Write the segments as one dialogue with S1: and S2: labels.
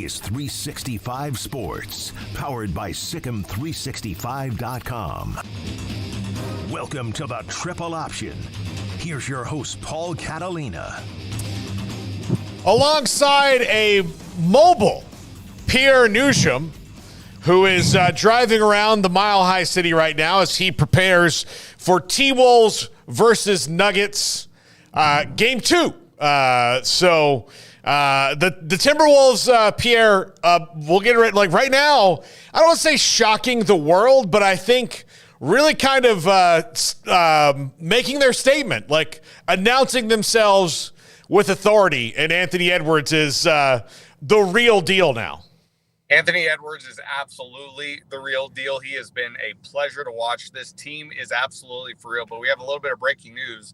S1: is 365 Sports, powered by Sikkim365.com. Welcome to the Triple Option. Here's your host, Paul Catalina.
S2: Alongside a mobile Pierre Noujaim, who is driving around the Mile High City right now as he prepares for T-Wolves versus Nuggets Game 2. The Timberwolves, Pierre, we'll get it right now. I don't want to say shocking the world, but I think really kind of making their statement, like announcing themselves with authority. And Anthony Edwards is the real deal now.
S3: Anthony Edwards is absolutely the real deal. He has been a pleasure to watch. This team is absolutely for real. But we have a little bit of breaking news.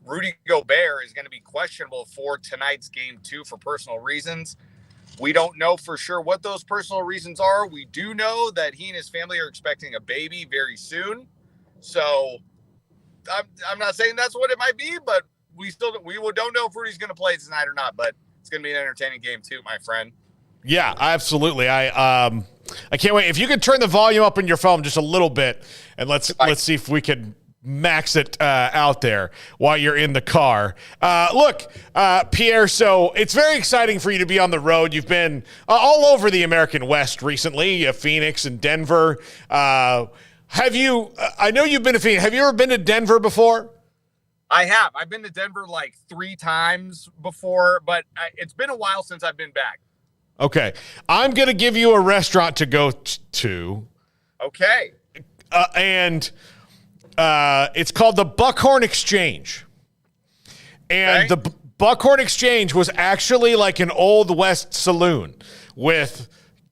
S3: Rudy Gobert is going to be questionable for tonight's Game 2 for personal reasons. We don't know for sure what those personal reasons are. We do know that he and his family are expecting a baby very soon. So I'm not saying that's what it might be, but we don't know if Rudy's going to play tonight or not. But it's going to be an entertaining Game 2, my friend.
S2: Yeah, absolutely. I can't wait. If you could turn the volume up on your phone just a little bit, and let's see if we can max it out there while you're in the car. Look, Pierre, so it's very exciting for you to be on the road. You've been all over the American West recently, Phoenix and Denver. I know you've been to Phoenix. Have you ever been to Denver before?
S3: I have. I've been to Denver like 3 times before, but it's been a while since I've been back.
S2: Okay. I'm going to give you a restaurant to go to.
S3: Okay.
S2: And it's called the Buckhorn Exchange. And the Buckhorn Exchange was actually like an Old West saloon with,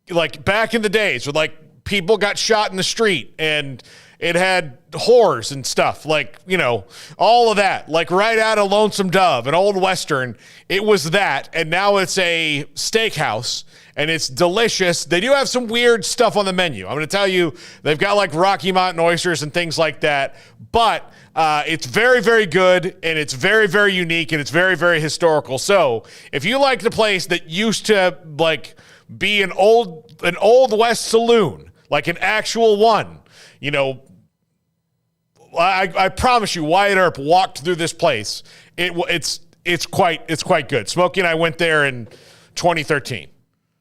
S2: like, back in the days where, like, people got shot in the street and it had whores and stuff, like, you know, all of that, like right out of Lonesome Dove, an old Western. It was that, and now it's a steakhouse, and it's delicious. They do have some weird stuff on the menu. I'm going to tell you, they've got like Rocky Mountain oysters and things like that, but it's very, very good, and it's very, very unique, and it's very, very historical. So if you like the place that used to like be an old West saloon, like an actual one, you know, I promise you, Wyatt Earp walked through this place. It's quite good. Smokey and I went there in 2013.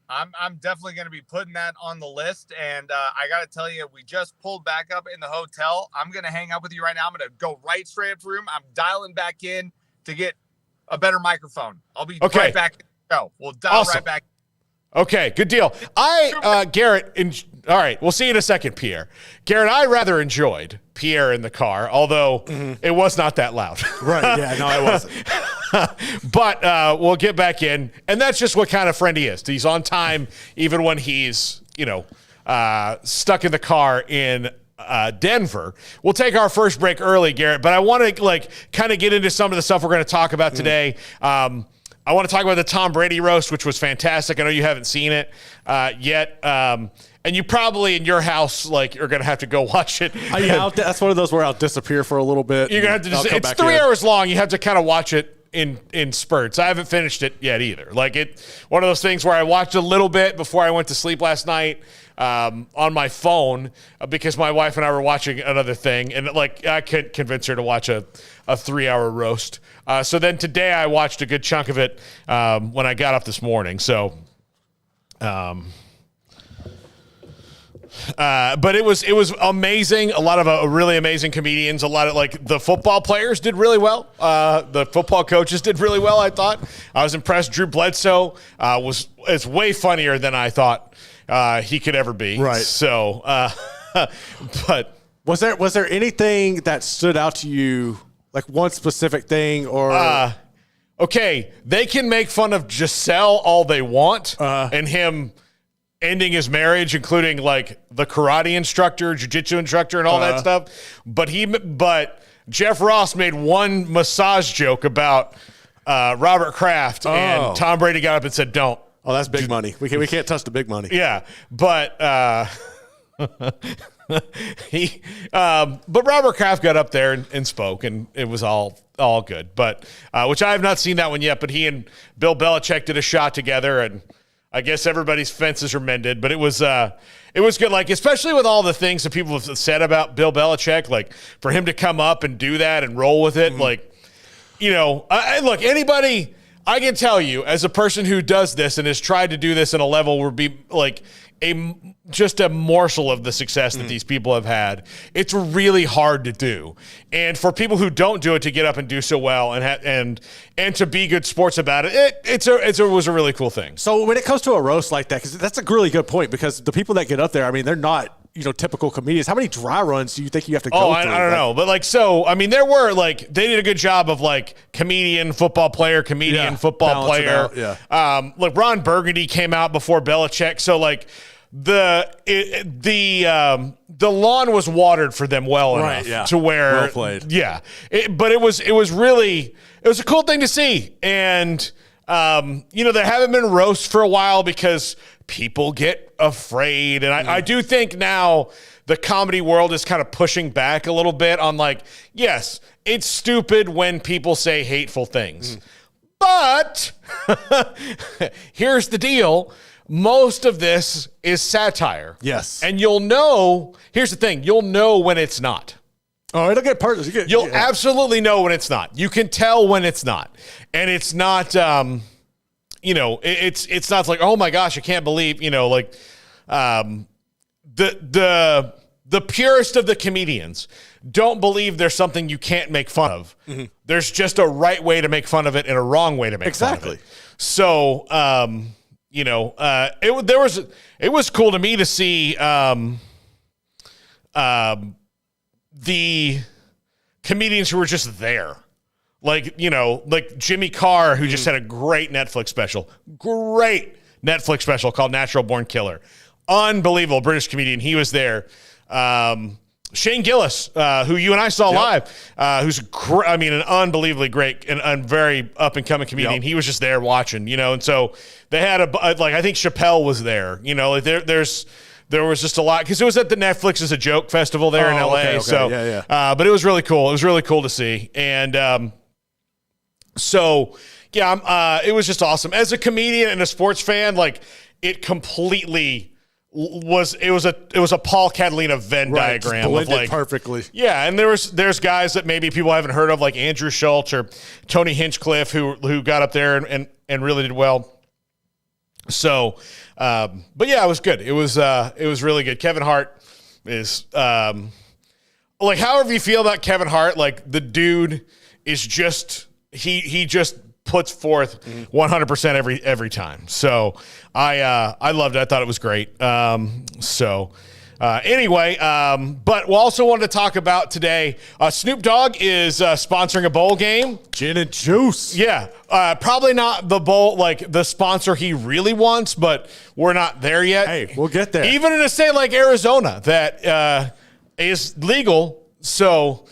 S3: I'm definitely going to be putting that on the list. And I got to tell you, we just pulled back up in the hotel. I'm going to hang up with you right now. I'm going to go right straight up to the room. I'm dialing back in to get a better microphone. I'll be right back in the show. We'll dial right back.
S2: Okay, good deal. Garrett, all right, we'll see you in a second, Pierre. Garrett, I rather enjoyed Pierre in the car, although it was not that loud.
S4: Right, yeah, no, it wasn't.
S2: But we'll get back in, and that's just what kind of friend he is. He's on time even when he's, stuck in the car in Denver. We'll take our first break early, Garrett, but I want to kind of get into some of the stuff we're going to talk about today. I want to talk about the Tom Brady Roast, which was fantastic. I know you haven't seen it yet. And you probably in your house, are going to have to go watch it.
S4: Yeah, that's one of those where I'll disappear for a little bit.
S2: You're going to have to it's 3 hours long. You have to kind of watch it in spurts. I haven't finished it yet either. One of those things where I watched a little bit before I went to sleep last night on my phone because my wife and I were watching another thing. And I couldn't convince her to watch a 3-hour roast. So then today I watched a good chunk of it when I got up this morning. So, but it was amazing. A lot of really amazing comedians. A lot of the football players did really well. The football coaches did really well. I thought I was impressed. Drew Bledsoe is way funnier than I thought he could ever be.
S4: Right.
S2: So, but
S4: was there anything that stood out to you? Like one specific thing or
S2: okay, they can make fun of Giselle all they want and him ending his marriage, including the karate instructor, jiu-jitsu instructor, and all that stuff. But Jeff Ross made one massage joke about Robert Kraft, and Tom Brady got up and said, "Don't."
S4: Oh, that's big money. We can't touch the big money.
S2: Yeah, but but Robert Kraft got up there and spoke, and it was all good. But which I have not seen that one yet. But he and Bill Belichick did a shot together, and I guess everybody's fences are mended, but it was good. Like, especially with all the things that people have said about Bill Belichick, like for him to come up and do that and roll with it, like, you know, look, anybody, I can tell you as a person who does this and has tried to do this in a level where be like just a morsel of the success that these people have had. It's really hard to do. And for people who don't do it to get up and do so well and to be good sports about it, it was a really cool thing.
S4: So when it comes to a roast like that, because that's a really good point, because the people that get up there, I mean, they're not, you know, typical comedians. How many dry runs do you think you have to go through?
S2: I don't know. But like, so, I mean, there were like, they did a good job of like comedian, football player, football player. Like Ron Burgundy came out before Belichick. So like the lawn was watered for them well enough to where,
S4: well played.
S2: Yeah. But it was a cool thing to see. And, you know, there haven't been roasts for a while because people get afraid. And I do think now the comedy world is kind of pushing back a little bit on like, yes, it's stupid when people say hateful things. But here's the deal. Most of this is satire.
S4: Yes.
S2: And you'll know, here's the thing, you'll know when it's not.
S4: Oh, it'll get personal.
S2: You'll absolutely know when it's not. You can tell when it's not. And it's not, you know, it's not like, oh my gosh, I can't believe, you know, like the purest of the comedians don't believe there's something you can't make fun of. There's just a right way to make fun of it and a wrong way to make fun of it. So, you know, it was cool to me to see the comedians who were just there. Like, you know, like Jimmy Carr, who just had a great Netflix special called Natural Born Killer. Unbelievable British comedian. He was there. Shane Gillis, who you and I saw live, who's an unbelievably great and very up-and-coming comedian. He was just there watching, you know, and so they had I think Chappelle was there, you know, like there was just a lot, because it was at the Netflix as a Joke festival there in LA.
S4: Okay.
S2: So, but it was really cool. It was really cool to see. And so, yeah, it was just awesome. As a comedian and a sports fan, like, it completely was a Paul Catalina Venn diagram of like
S4: perfectly.
S2: Yeah, and there's guys that maybe people haven't heard of, like Andrew Schultz or Tony Hinchcliffe, who got up there and really did well. So, but yeah, it was good. It was really good. Kevin Hart is like, however you feel about Kevin Hart, like the dude is just he just puts forth 100% every time. So I loved it. I thought it was great. Anyway, but we also wanted to talk about today, Snoop Dogg is sponsoring a bowl game.
S4: Gin and juice.
S2: Yeah. Probably not the bowl, like the sponsor he really wants, but we're not there yet.
S4: Hey, we'll get there.
S2: Even in a state like Arizona that is legal. So,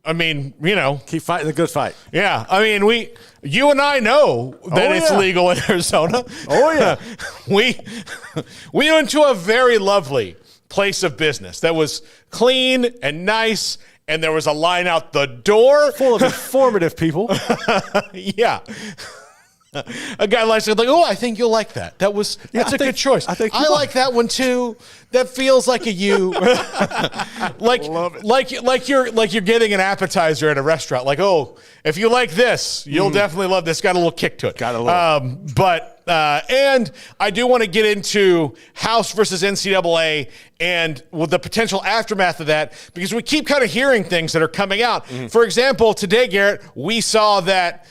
S2: I mean, you know.
S4: Keep fighting the good fight.
S2: Yeah. I mean, you and I know that it's legal in Arizona.
S4: Oh, yeah.
S2: We went to a very lovely place of business that was clean and nice, and there was a line out the door.
S4: Full of informative people.
S2: Yeah. A guy like, oh, I think you'll like that. That's a good choice. I like that one too. That feels like a you.
S4: Love it.
S2: like you're getting an appetizer at a restaurant. Like, oh, if you like this, you'll definitely love this. Got a little kick to it.
S4: Gotta love
S2: it. And I do want to get into House versus NCAA and the potential aftermath of that, because we keep kind of hearing things that are coming out. For example, today, Garrett, we saw that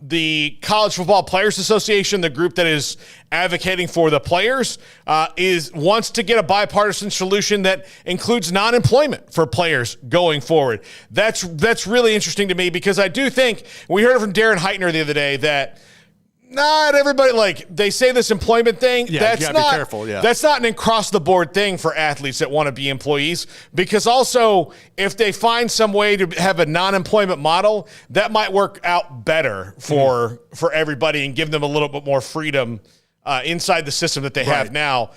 S2: the College Football Players Association, the group that is advocating for the players, wants to get a bipartisan solution that includes non-employment for players going forward. That's really interesting to me, because I do think, we heard it from Darren Heitner the other day, that not everybody, like, they say this employment thing.
S4: Yeah,
S2: that's
S4: you gotta
S2: not,
S4: be careful. Yeah.
S2: That's not an across-the-board thing for athletes that want to be employees, because also, if they find some way to have a non-employment model, that might work out better for everybody and give them a little bit more freedom inside the system that they have now.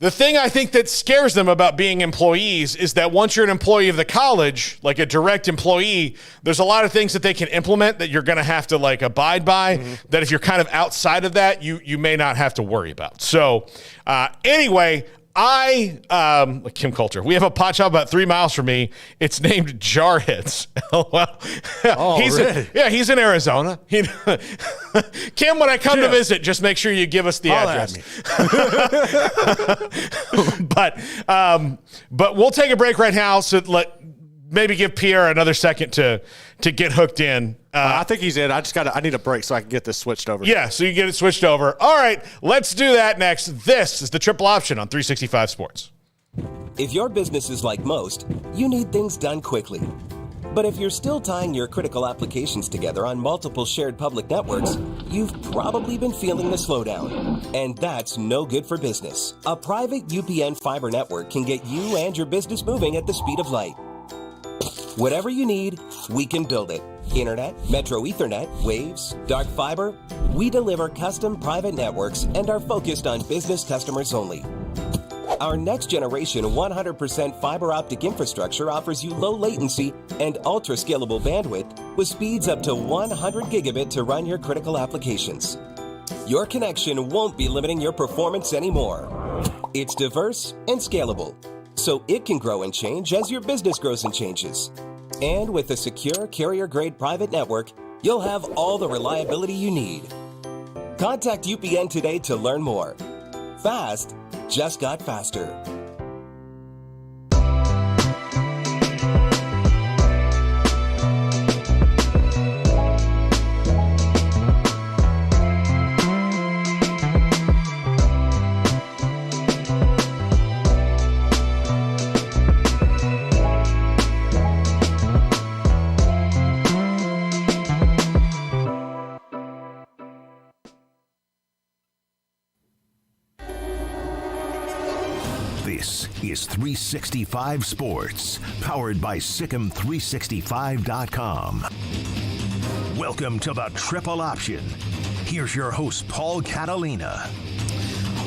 S2: The thing I think that scares them about being employees is that once you're an employee of the college, like a direct employee, there's a lot of things that they can implement that you're going to have to like abide by, that if you're kind of outside of that, you may not have to worry about. So anyway, Kim Coulter, we have a pot shop about 3 miles from me. It's named Jarheads.
S4: Really?
S2: He's in Arizona. Kim, when I come to visit, just make sure you give us the address. But we'll take a break right now. So maybe give Pierre another second to get hooked in.
S4: I think he's in. I need a break so I can get this switched over.
S2: Yeah, so you get it switched over. All right, let's do that next. This is the Triple Option on 365 Sports.
S5: If your business is like most, you need things done quickly. But if you're still tying your critical applications together on multiple shared public networks, you've probably been feeling the slowdown. And that's no good for business. A private UPN fiber network can get you and your business moving at the speed of light. Whatever you need, we can build it. Internet, Metro Ethernet, Waves, dark fiber. We deliver custom private networks and are focused on business customers only. Our next generation 100% fiber optic infrastructure offers you low latency and ultra scalable bandwidth with speeds up to 100 gigabit to run your critical applications. Your connection won't be limiting your performance anymore. It's diverse and scalable, so it can grow and change as your business grows and changes. And with a secure carrier-grade private network, you'll have all the reliability you need. Contact UPN today to learn more. Fast just got faster.
S1: This is 365 Sports, powered by Sikkim365.com. Welcome to the Triple Option. Here's your host, Paul Catalina.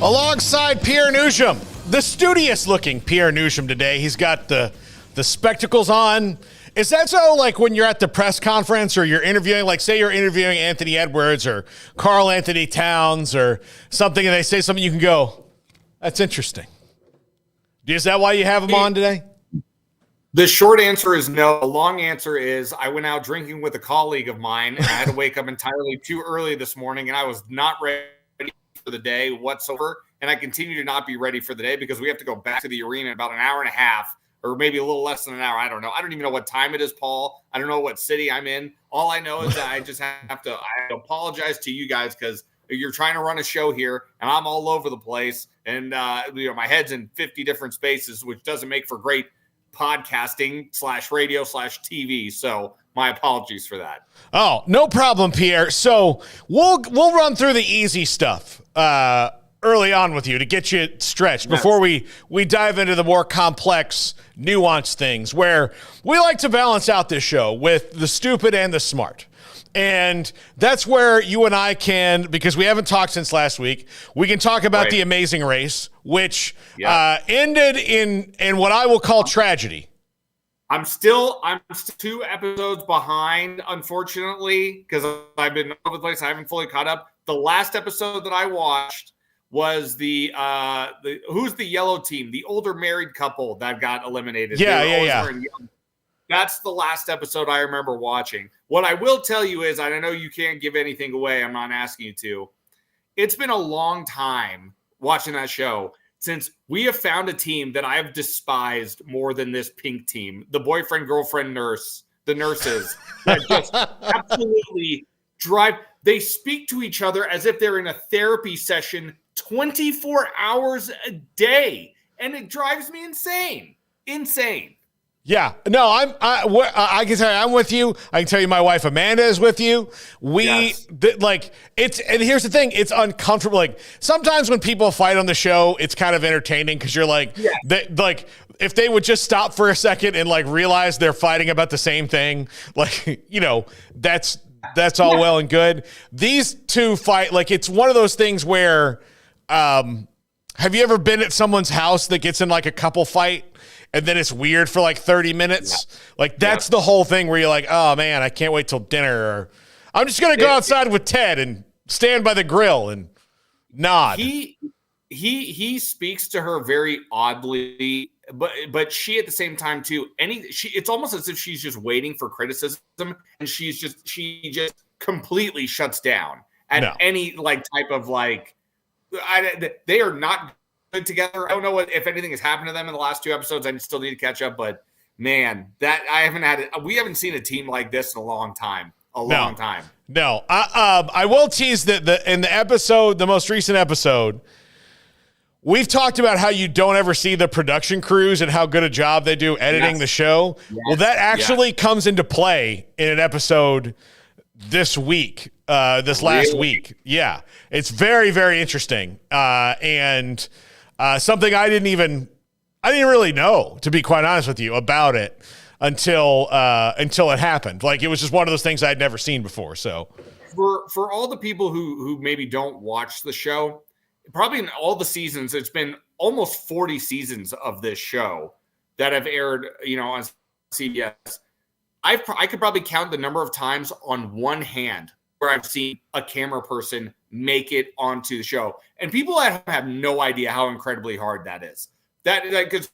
S2: Alongside Pierre Noujaim, the studious-looking Pierre Noujaim today. He's got the spectacles on. Is that so, like, when you're at the press conference or you're interviewing, like, say you're interviewing Anthony Edwards or Karl Anthony Towns or something, and they say something, you can go, that's interesting. Is that why you have him on today?
S3: The short answer is no. The long answer is I went out drinking with a colleague of mine, and I had to wake up entirely too early this morning, and I was not ready for the day whatsoever, and I continue to not be ready for the day because we have to go back to the arena in about an hour and a half, or maybe a little less than an hour. I don't know. I don't even know what time it is, Paul. I don't know what city I'm in. All I know is that I have to apologize to you guys because you're trying to run a show here, and I'm all over the place, and my head's in 50 different spaces, which doesn't make for great podcasting / radio / TV. So my apologies for that.
S2: Oh, no problem, Pierre. So we'll run through the easy stuff early on with you to get you stretched before we dive into the more complex, nuanced things where we like to balance out this show with the stupid and the smart. And that's where you and I can, because we haven't talked since last week, we can talk about the Amazing Race, which ended in what I will call tragedy.
S3: I'm still 2 episodes behind, unfortunately, because I've been all over the place. I haven't fully caught up. The last episode that I watched was the who's the yellow team, the older married couple that got eliminated.
S2: Yeah.
S3: That's the last episode I remember watching. What I will tell you is, and I know you can't give anything away, I'm not asking you to, it's been a long time watching that show since we have found a team that I've despised more than this pink team, the boyfriend, girlfriend, nurse, the nurses, that just absolutely drive. They speak to each other as if they're in a therapy session 24 hours a day, and it drives me insane.
S2: Yeah, no, I can tell you, I'm with you. I can tell you, my wife Amanda is with you. And here's the thing, it's uncomfortable. Like sometimes when people fight on the show, it's kind of entertaining because you're like, if they would just stop for a second and like realize they're fighting about the same thing, like that's all well and good. These two fight like it's one of those things where Have you ever been at someone's house that gets in like a couple fight and then it's weird for like 30 minutes? Yeah. Like that's the whole thing where you're like, oh man, I can't wait till dinner. Or I'm just going to go outside with Ted and stand by the grill and nod.
S6: He speaks to her very oddly, but she at the same time too. It's almost as if she's just waiting for criticism, and she just completely shuts down at any like type of like. They are not good together. I don't know if anything has happened to them in the last 2 episodes. I still need to catch up, but man, we haven't seen a team like this in a long time. Long time.
S2: No, I will tease that in the episode, the most recent episode, we've talked about how you don't ever see the production crews and how good a job they do editing the show. Yes. Well, that actually comes into play in an episode this week, last week. Yeah, it's very, very interesting, and something I didn't really know, to be quite honest with you, about it until it happened. Like it was just one of those things I had never seen before. So
S6: for all the people who maybe don't watch the show, probably in all the seasons, it's been almost 40 seasons of this show that have aired, on CBS. I could probably count the number of times on one hand where I've seen a camera person make it onto the show, and people have no idea how incredibly hard that is. That because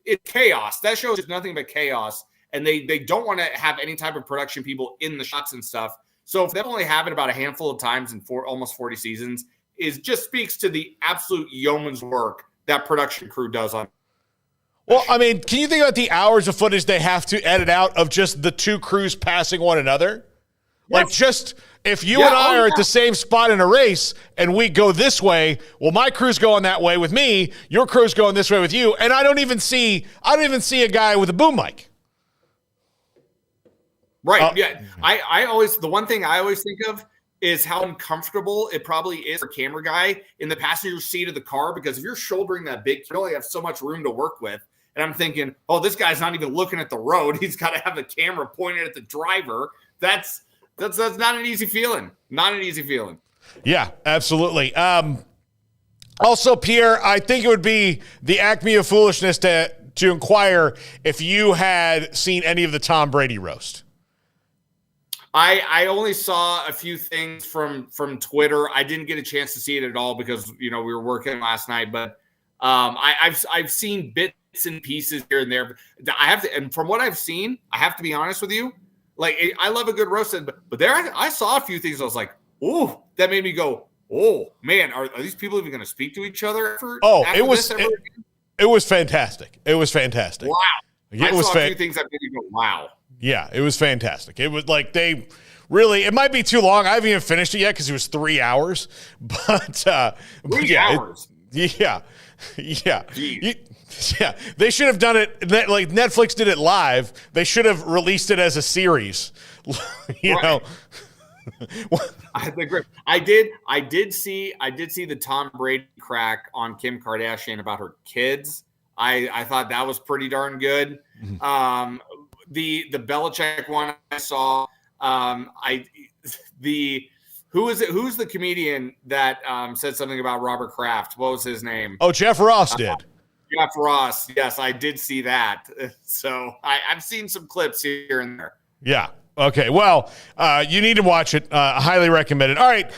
S6: it's chaos. That show is nothing but chaos, and they don't want to have any type of production people in the shots and stuff. So if they only have it about a handful of times in almost 40 seasons, just speaks to the absolute yeoman's work that production crew does on.
S2: Well, I mean, can you think about the hours of footage they have to edit out of just the two crews passing one another? Yes. Like just if you and I are at the same spot in a race and we go this way, well, my crew's going that way with me, your crew's going this way with you, and I don't even see a guy with a boom mic.
S6: Right. Yeah. The one thing I always think of is how uncomfortable it probably is for a camera guy in the passenger seat of the car, because if you're shouldering that big, you only have so much room to work with. And I'm thinking, oh, this guy's not even looking at the road. He's got to have the camera pointed at the driver. That's not an easy feeling. Not an easy feeling.
S2: Yeah, absolutely. Also, Pierre, I think it would be the acme of foolishness to inquire if you had seen any of the Tom Brady roast.
S6: I only saw a few things from Twitter. I didn't get a chance to see it at all because we were working last night. But I've seen bits and pieces here and there. And from what I've seen, I have to be honest with you. Like I love a good roast, but there I saw a few things. I was like, ooh, that made me go, oh man, are these people even going to speak to each other?
S2: It was fantastic. It was fantastic.
S6: Wow. I saw a few things that made me go, wow.
S2: Yeah, it was fantastic. It was like it might be too long. I haven't even finished it yet because it was 3 hours. But
S6: 3 hours.
S2: Yeah. They should have done it like Netflix did it live. They should have released it as a series. you know.
S6: I agree. I did see the Tom Brady crack on Kim Kardashian about her kids. I thought that was pretty darn good. Mm-hmm. The Belichick one I saw. Who's the comedian that said something about Robert Kraft? What was his name?
S2: Oh, Jeff Ross did.
S6: Jeff Ross. Yes, I did see that. So I've seen some clips here and there.
S2: Yeah. Okay. Well, you need to watch it. Highly recommend it. All right,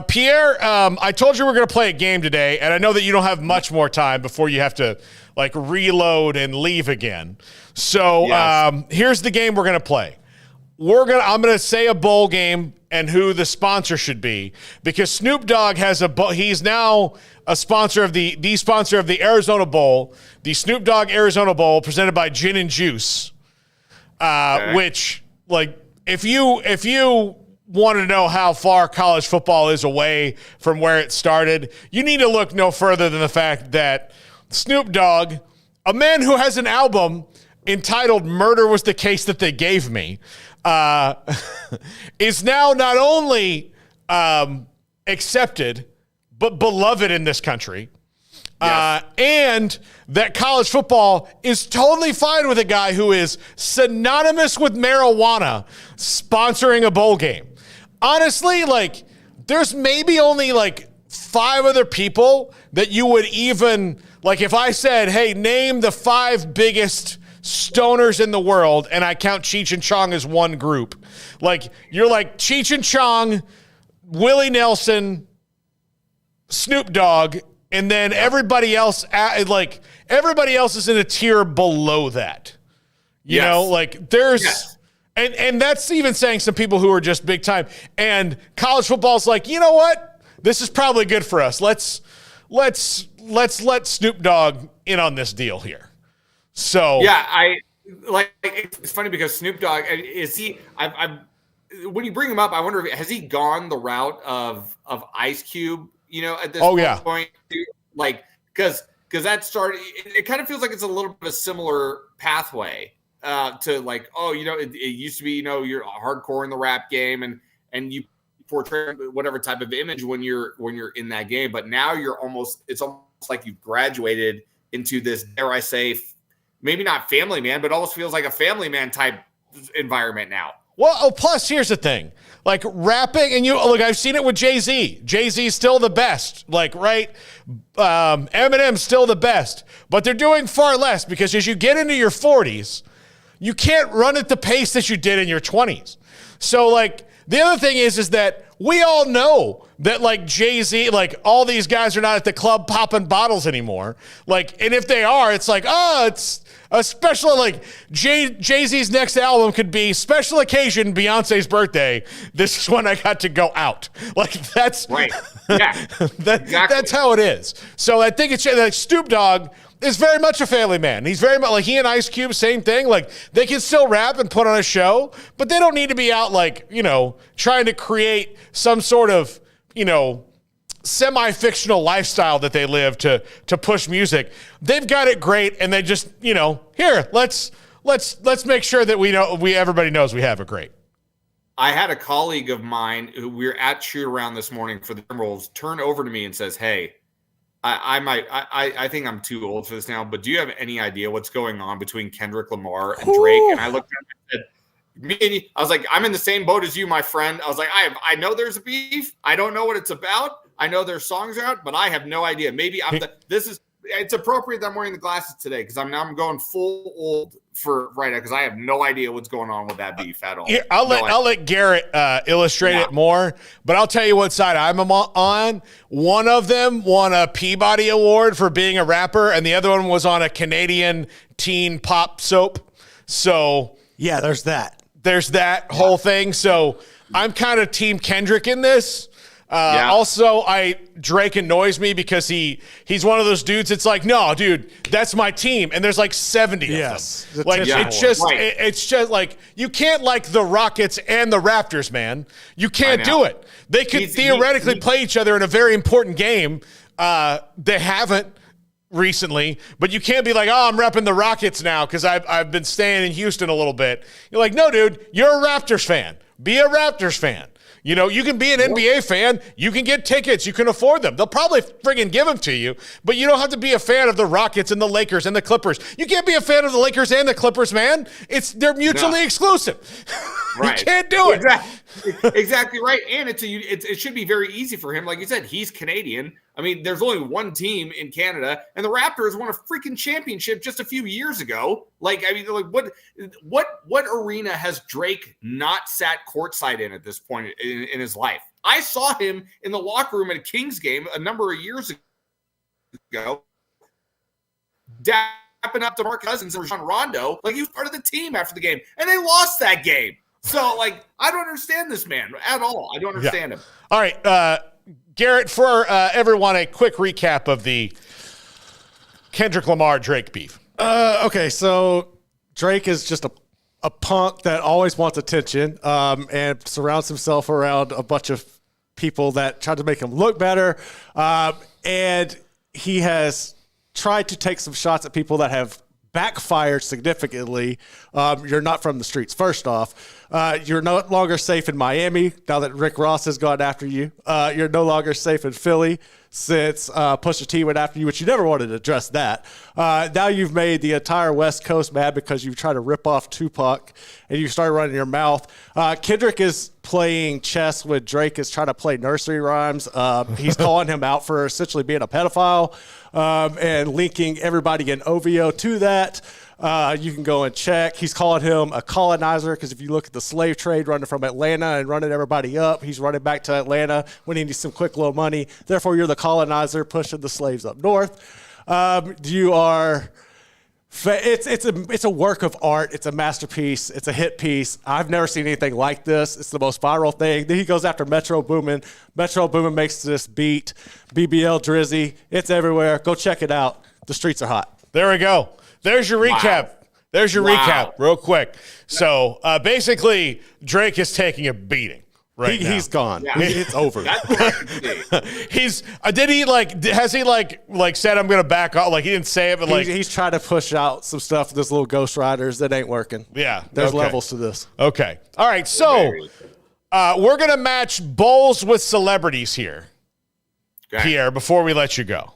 S2: Pierre. I told you we're going to play a game today, and I know that you don't have much more time before you have to like reload and leave again. So here's the game we're going to play. I'm going to say a bowl game and who the sponsor should be, because Snoop Dogg has he's now a sponsor of the sponsor of the Arizona Bowl, the Snoop Dogg Arizona Bowl presented by Gin and Juice, which like if you want to know how far college football is away from where it started, you need to look no further than the fact that Snoop Dogg, a man who has an album entitled Murder Was the Case That They Gave Me, is now not only accepted, but beloved in this country. Yes. And that college football is totally fine with a guy who is synonymous with marijuana sponsoring a bowl game. Honestly, like, there's maybe only like 5 other people that you would even, like if I said, hey, name the 5 biggest stoners in the world, and I count Cheech and Chong as one group. Like, you're like Cheech and Chong, Willie Nelson, Snoop Dogg, and then everybody else, everybody else is in a tier below that. You know, like there's, and that's even saying some people who are just big time. And college football's like, you know what? This is probably good for us. Let's let Snoop Dogg in on this deal here. So
S6: yeah, it's funny because Snoop Dogg is he. When you bring him up, I wonder has he gone the route of Ice Cube? You know, at this point, like because that started. It kind of feels like it's a little bit of a similar pathway to like, oh, you know, it used to be, you know, you're hardcore in the rap game and you portray whatever type of image when you're in that game, but now it's almost like you've graduated into this, dare I say, maybe not family man, but almost feels like a family man type environment now.
S2: Well, plus here's the thing, like rapping, and I've seen it with Jay-Z. Jay-Z's still the best, like, right? Eminem's still the best, but they're doing far less because as you get into your 40s, you can't run at the pace that you did in your 20s. So, like, the other thing is that we all know that, like, Jay-Z, like, all these guys are not at the club popping bottles anymore. Like, and if they are, it's like, oh, it's a special, like, Jay-Z's next album could be special occasion, Beyonce's birthday. This is when I got to go out. Like, that's
S6: right. Yeah,
S2: exactly. That's how it is. So I think it's like Snoop Dogg is very much a family man. He's very much like he and Ice Cube, same thing. Like they can still rap and put on a show, but they don't need to be out like, you know, trying to create some sort of, you know, semi-fictional lifestyle that they live to push music. They've got it great, and they just, you know, here, let's make sure that everybody knows we have it great.
S6: I had a colleague of mine who we were at shoot around this morning for the Timberwolves turn over to me and says, "Hey, I think I'm too old for this now, but do you have any idea what's going on between Kendrick Lamar and Drake?" And I looked at him and said, I was like, "I'm in the same boat as you, my friend." I was like, I know there's a beef. I don't know what it's about. I know their songs are out, but I have no idea. Maybe it's appropriate that I'm wearing the glasses today because I'm going full old for right now because I have no idea what's going on with that beef at all.
S2: Yeah, I'll let Garrett illustrate it more, but I'll tell you what side I'm on. One of them won a Peabody Award for being a rapper, and the other one was on a Canadian teen pop soap. So
S4: yeah, there's that
S2: whole thing. So I'm kind of Team Kendrick in this. Also, Drake annoys me because he's one of those dudes. It's like, no, dude, that's my team, and there's like 70 of them. Like it's just like you can't like the Rockets and the Raptors, man. You can't do it. They could theoretically play each other in a very important game. They haven't recently, but you can't be like, oh, I'm repping the Rockets now because I've been staying in Houston a little bit. You're like, no, dude, you're a Raptors fan. Be a Raptors fan. You know, you can be an NBA fan. You can get tickets. You can afford them. They'll probably friggin' give them to you, but you don't have to be a fan of the Rockets and the Lakers and the Clippers. You can't be a fan of the Lakers and the Clippers, man. They're mutually exclusive. Right. You can't do it.
S6: Exactly right. And it should be very easy for him. Like you said, he's Canadian. I mean, there's only one team in Canada, and the Raptors won a freaking championship just a few years ago. Like, I mean, like what arena has Drake not sat courtside in at this point in his life? I saw him in the locker room at a Kings game a number of years ago, dapping up to Mark Cousins and Rajon Rondo like he was part of the team after the game, and they lost that game. So, like, I don't understand this man at all. I don't understand him.
S2: All right, Garrett, for everyone, a quick recap of the Kendrick Lamar-Drake beef.
S4: Okay, so Drake is just a punk that always wants attention and surrounds himself around a bunch of people that try to make him look better. And he has tried to take some shots at people that have backfired significantly. You're not from the streets. First off, you're no longer safe in Miami now that Rick Ross has gone after you. You're no longer safe in Philly. since Pusha T went after you, which you never wanted to address that. Now you've made the entire West Coast mad because you tried to rip off Tupac and you started running your mouth. Kendrick is playing chess with Drake is trying to play nursery rhymes. He's calling him out for essentially being a pedophile and linking everybody in OVO to that. You can go and check. He's calling him a colonizer because if you look at the slave trade running from Atlanta and running everybody up, he's running back to Atlanta when he needs some quick little money. Therefore, you're the colonizer pushing the slaves up north. You are. It's a work of art. It's a masterpiece. It's a hit piece. I've never seen anything like this. It's the most viral thing. Then he goes after Metro Boomin. Metro Boomin makes this beat. BBL Drizzy. It's everywhere. Go check it out. The streets are hot.
S2: There we go. There's your recap. Wow. There's your recap real quick. So basically, Drake is taking a beating right now.
S4: He's gone. Yeah. It's over.
S2: Has he said I'm going to back off? Like he didn't say it, but
S4: he's trying to push out some stuff with this little Ghost Riders that ain't working.
S2: Yeah.
S4: There's levels to this.
S2: Okay. All right. So we're going to match bowls with celebrities here, Pierre, before we let you go.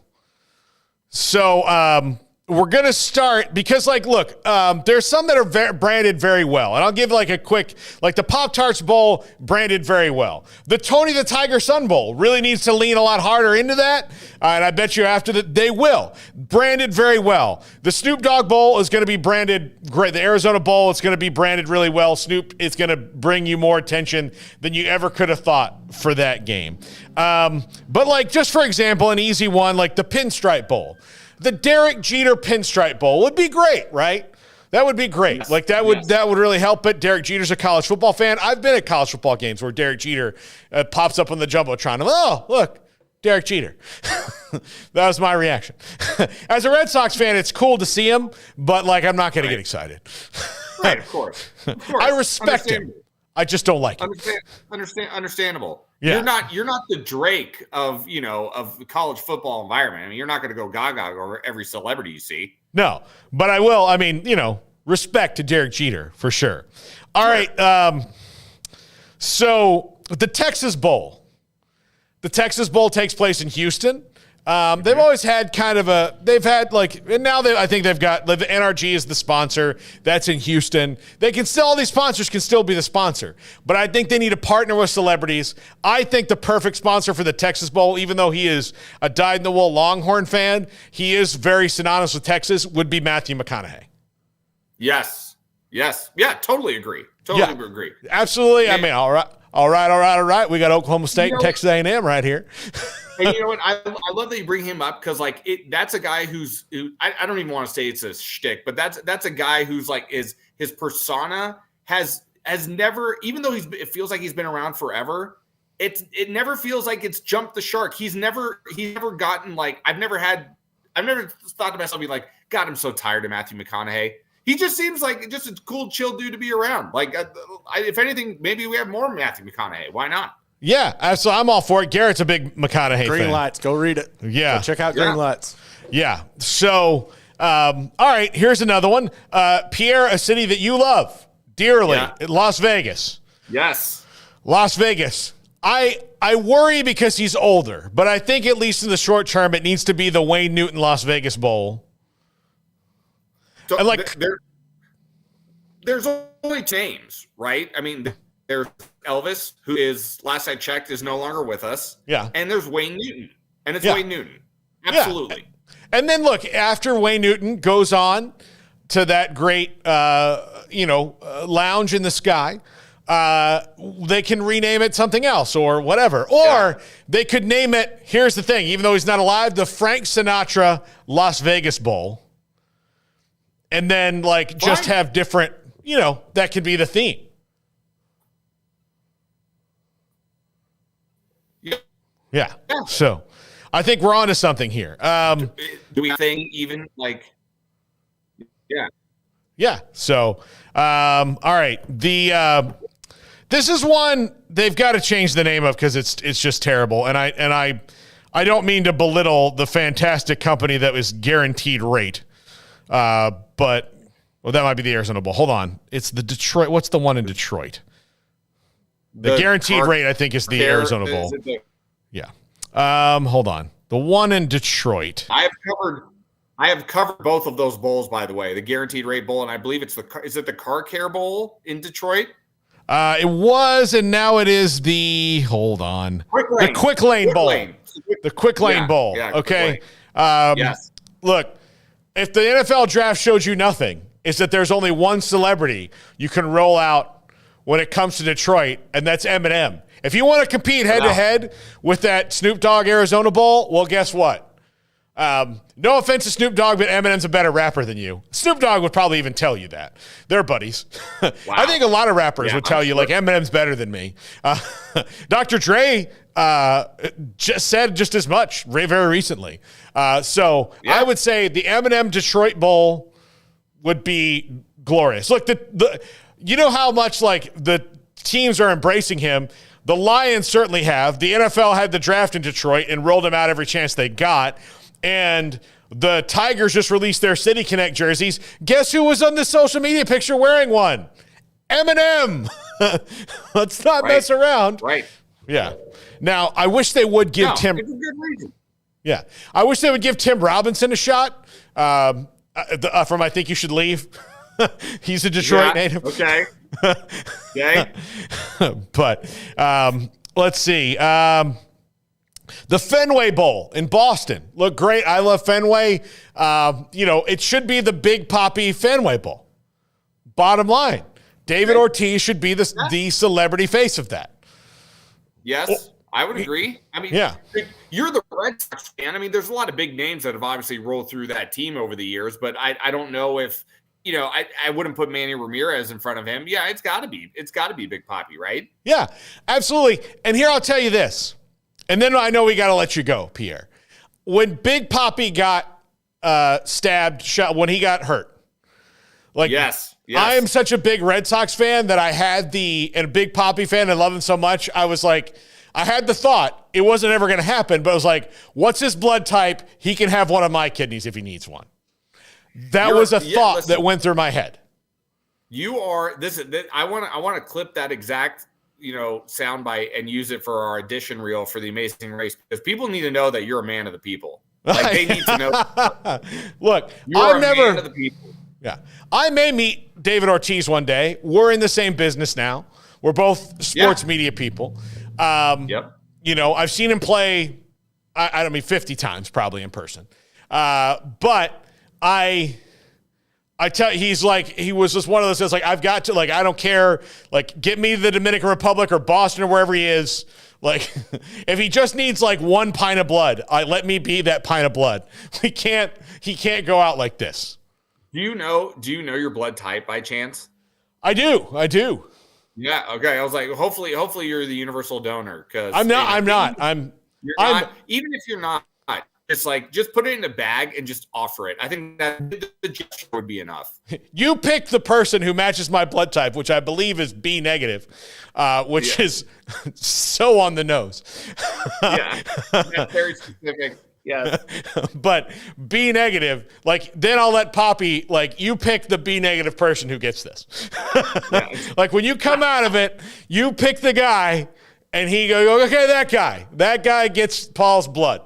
S2: So, we're going to start because, look, there's some that are branded very well. And I'll give a quick, the Pop-Tarts Bowl branded very well. The Tony the Tiger Sun Bowl really needs to lean a lot harder into that. And I bet you after that they will. Branded very well. The Snoop Dogg Bowl is going to be branded great. The Arizona Bowl is going to be branded really well. Snoop is going to bring you more attention than you ever could have thought for that game. But just for example, an easy one, the Pinstripe Bowl. The Derek Jeter Pinstripe Bowl would be great, right? That would be great. Yes. That would really help it. Derek Jeter's a college football fan. I've been at college football games where Derek Jeter pops up on the Jumbotron. Oh, look, Derek Jeter. That was my reaction. As a Red Sox fan, it's cool to see him, but I'm not going to get excited.
S6: Right, of course.
S2: I respect him. I just don't like him.
S6: Understandable.
S2: Yeah.
S6: You're not the Drake of the college football environment. I mean, you're not going to go gaga over every celebrity you see.
S2: No, but I will. I mean, respect to Derek Jeter for sure. All right. So the Texas Bowl. The Texas Bowl takes place in Houston. They've always had and now I think they've got the NRG is the sponsor. That's in Houston. All these sponsors can still be the sponsor, but I think they need to partner with celebrities. I think the perfect sponsor for the Texas Bowl, even though he is a dyed-in-the-wool Longhorn fan, he is very synonymous with Texas, would be Matthew McConaughey.
S6: Yes. Yeah, totally agree. Agree.
S2: Absolutely. Man. I mean, all right. We got Oklahoma State and Texas A&M right here.
S6: And you know what? I love that you bring him up because that's a guy who I don't even want to say it's a shtick, but that's a guy who's his persona has never, even though it feels like he's been around forever, it never feels like it's jumped the shark. He's never gotten I've never thought to myself, God, I'm so tired of Matthew McConaughey. He just seems like just a cool, chill dude to be around. If anything, maybe we have more Matthew McConaughey. Why not?
S2: Yeah, so I'm all for it. Garrett's a big McConaughey fan.
S4: Green Lights. Go read it.
S2: Yeah.
S4: Go check out Green Lights.
S2: Yeah. So, all right, here's another one. Pierre, a city that you love dearly, Las Vegas.
S6: Yes.
S2: Las Vegas. I worry because he's older, but I think at least in the short term, it needs to be the Wayne Newton Las Vegas Bowl.
S6: So and there's only names, right? I mean, there's Elvis, who is, last I checked, is no longer with us.
S2: Yeah.
S6: And there's Wayne Newton. And it's Wayne Newton. Absolutely.
S2: Yeah. And then look, after Wayne Newton goes on to that great, lounge in the sky, they can rename it something else or whatever. Or they could name it, here's the thing, even though he's not alive, the Frank Sinatra Las Vegas Bowl. And then just have different, that could be the theme. Yeah. So I think we're on to something here.
S6: Do we think even
S2: Yeah. So, all right. This is one they've got to change the name of because it's just terrible. And I don't mean to belittle the fantastic company that was Guaranteed Rate. But that might be the Arizona Bowl. Hold on. It's the Detroit. What's the one in Detroit? The Guaranteed Rate, I think, is the Arizona Bowl. Yeah. Hold on. The one in Detroit.
S6: I have covered both of those bowls, by the way. The Guaranteed Rate Bowl, and I believe is it the Car Care Bowl in Detroit?
S2: It was, and now it is the Quick Lane Bowl. The Quick Lane Bowl.
S6: Yeah,
S2: okay.
S6: Yes.
S2: Look, if the NFL draft showed you nothing, is that there's only one celebrity you can roll out when it comes to Detroit, and that's Eminem. If you want to compete head-to-head with that Snoop Dogg Arizona Bowl, well, guess what? No offense to Snoop Dogg, but Eminem's a better rapper than you. Snoop Dogg would probably even tell you that. They're buddies. Wow. I think a lot of rappers would tell you, like, Eminem's better than me. Dr. Dre just said just as much very recently. I would say the Eminem Detroit Bowl would be glorious. Look, you know how much, like, the teams are embracing him. The Lions certainly have. The NFL had the draft in Detroit and rolled him out every chance they got. And the Tigers just released their City Connect jerseys. Guess who was on the social media picture wearing one? Eminem. Let's not mess around.
S6: Right.
S2: Yeah. Now, I wish they would give Tim.
S6: It's a good reason.
S2: Yeah. I wish they would give Tim Robinson a shot from I Think You Should Leave. He's a Detroit native.
S6: Okay. Okay.
S2: But let's see. The Fenway Bowl in Boston. Look great. I love Fenway. It should be the Big Papi Fenway Bowl. Bottom line. David Ortiz should be the celebrity face of that.
S6: Yes, I would agree. I mean, you're the Red Sox fan. I mean, there's a lot of big names that have obviously rolled through that team over the years, but I don't know if, I wouldn't put Manny Ramirez in front of him. Yeah, it's got to be Big Papi, right?
S2: Yeah, absolutely. And here I'll tell you this. And then I know we got to let you go, Pierre. When Big Papi got shot, when he got hurt. Like, yes. I am such a big Red Sox fan that I had and a Big Papi fan, I love him so much. I was like, I had the thought, it wasn't ever going to happen, but I was like, what's his blood type? He can have one of my kidneys if he needs one. That was a thought that went through my head.
S6: You are I want to clip that exact soundbite and use it for our audition reel for The Amazing Race, because people need to know that you're a man of the people. Like, they need to know.
S2: Look,
S6: you're a man of the people.
S2: Yeah, I may meet David Ortiz one day. We're in the same business now. We're both sports media people. I've seen him play. I don't mean 50 times probably in person, but I tell you, he was just one of those that's like, I've got to, like, I don't care, like, get me to the Dominican Republic or Boston or wherever he is. Like, if he just needs like one pint of blood, let me be that pint of blood. He can't go out like this.
S6: Do you know your blood type by chance?
S2: I do.
S6: Yeah. Okay. I was like, hopefully you're the universal donor, because
S2: I'm not.
S6: Even if you're not, just put it in a bag and just offer it. I think that the gesture would be enough.
S2: You pick the person who matches my blood type, which I believe is B negative, which is so on the nose.
S6: That's very specific. Yeah.
S2: But B negative, like, then I'll let Papi, like, you pick the B negative person who gets this. Like, when you come out of it, you pick the guy and he goes, okay, that guy gets Paul's blood.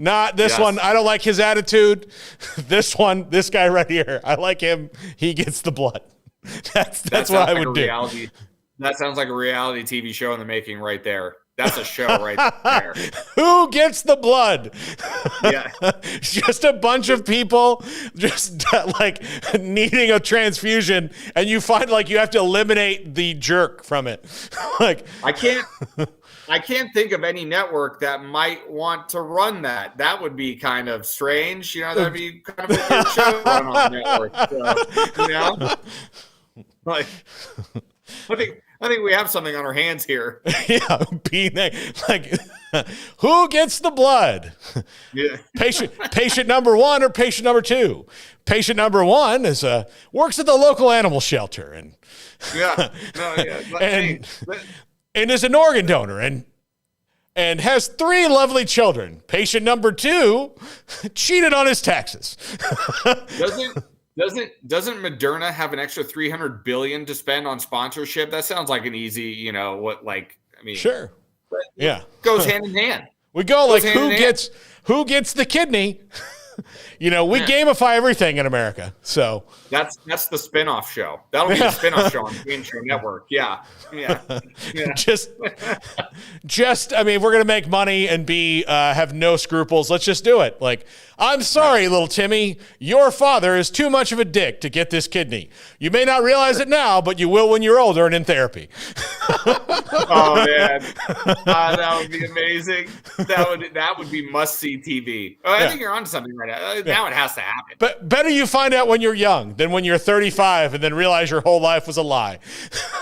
S2: Not this one. I don't like his attitude. This guy right here, I like him. He gets the blood. That's what I would do.
S6: That sounds like a reality TV show in the making right there. That's a show right there.
S2: Who gets the blood?
S6: Yeah.
S2: Just a bunch of people just like needing a transfusion, and you find like you have to eliminate the jerk from it. Like,
S6: I can't think of any network that might want to run that. That would be kind of strange. That'd be kind of a weird show to run on a network. So, like, I think we have something on our hands here.
S2: Yeah, like, who gets the blood?
S6: Yeah.
S2: Patient number 1 or patient number 2? Patient number 1 works at the local animal shelter and and is an organ donor and has 3 lovely children. Patient number 2 cheated on his taxes.
S6: Doesn't Moderna have an extra $300 billion to spend on sponsorship? That sounds like an easy,
S2: sure. Yeah.
S6: Goes hand in hand.
S2: We go like, who gets the kidney? We gamify everything in America. So
S6: that's the spinoff show. That'll be the spinoff show on the Game Show Network. Yeah.
S2: Just I mean, we're gonna make money and have no scruples. Let's just do it. Like, I'm sorry, little Timmy, your father is too much of a dick to get this kidney. You may not realize it now, but you will when you're older and in therapy.
S6: Oh man, that would be amazing. That would be must-see TV. I think you're onto something right now. Now it has to happen.
S2: But better you find out when you're young than when you're 35 and then realize your whole life was a lie.